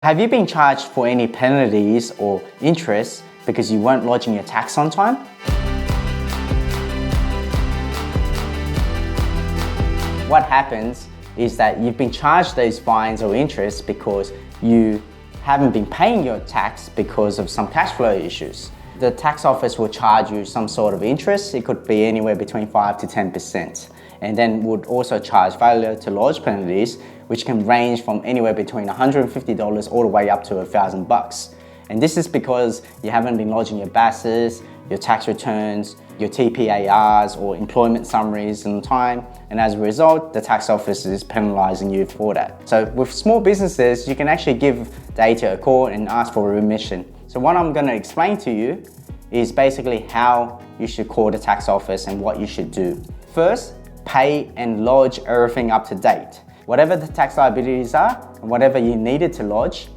Have you been charged for any penalties or interest because you weren't lodging your tax on time? What happens is that you've been charged those fines or interest because you haven't been paying your tax because of some cash flow issues. The tax office will charge you some sort of interest. It could be anywhere between 5 to 10%. And then would also charge failure to lodge penalties, which can range from anywhere between $150 all the way up to $1,000. And this is because you haven't been lodging your BASs, your tax returns, your TPARs or employment summaries in time. And as a result, the tax office is penalizing you for that. So with small businesses, you can actually give the ATO a call and ask for a remission. So what I'm gonna explain to you is basically how you should call the tax office and what you should do. First, pay and lodge everything up to date. Whatever the tax liabilities are and whatever you needed to lodge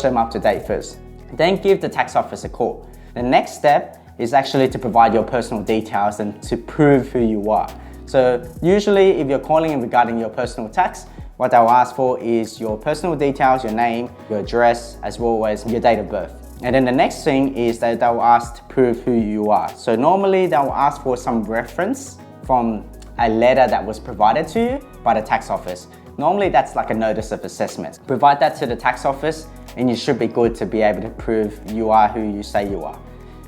them up to date first. Then give the tax office a call. The next step is actually to provide your personal details and to prove who you are. So usually if you're calling regarding your personal tax, what they'll ask for is your personal details, your name, your address, as well as your date of birth. And then the next thing is that they'll ask to prove who you are. So normally they'll ask for some reference from a letter that was provided to you by the tax office. Normally that's like a notice of assessment. Provide that to the tax office and you should be good to be able to prove you are who you say you are.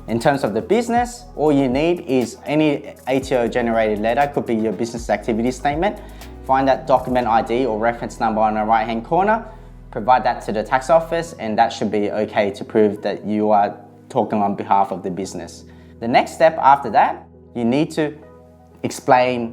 In terms of the business, all you need is any ATO generated letter, could be your business activity statement. Find that document ID or reference number on the right hand corner, provide that to the tax office, and that should be okay to prove that you are talking on behalf of the business. The next step after that, you need to explain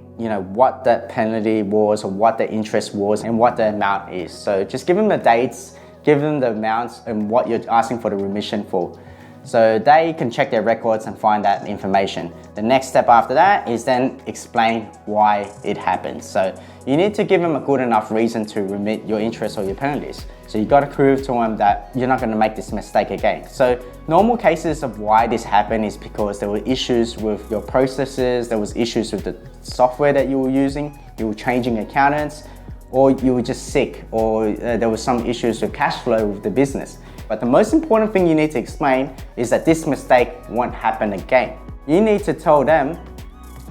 what the penalty was or what the interest was and what the amount is. So just give them the dates, give them the amounts and what you're asking for the remission for. So they can check their records and find that information. The next step after that is then explain why it happened. So you need to give them a good enough reason to remit your interest or your penalties. So you got to prove to them that you're not going to make this mistake again. So normal cases of why this happened is because there were issues with your processes, there was issues with the software that you were using, you were changing accountants, or you were just sick, or there was some issues with cash flow with the business. But the most important thing you need to explain is that this mistake won't happen again. You need to tell them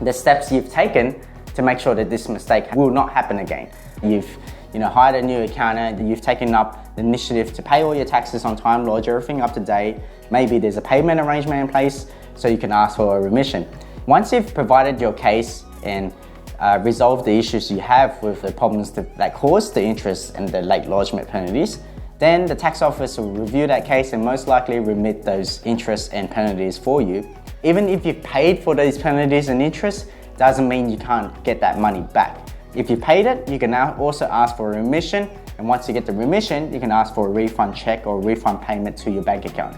the steps you've taken to make sure that this mistake will not happen again. You've hired a new accountant, you've taken up the initiative to pay all your taxes on time, lodge everything up to date. Maybe there's a payment arrangement in place so you can ask for a remission. Once you've provided your case and resolved the issues you have with the problems that caused the interest and the late lodgement penalties, then the tax office will review that case and most likely remit those interests and penalties for you. Even if you've paid for those penalties and interests, doesn't mean you can't get that money back. If you paid it, you can now also ask for a remission, and once you get the remission, you can ask for a refund check or a refund payment to your bank account.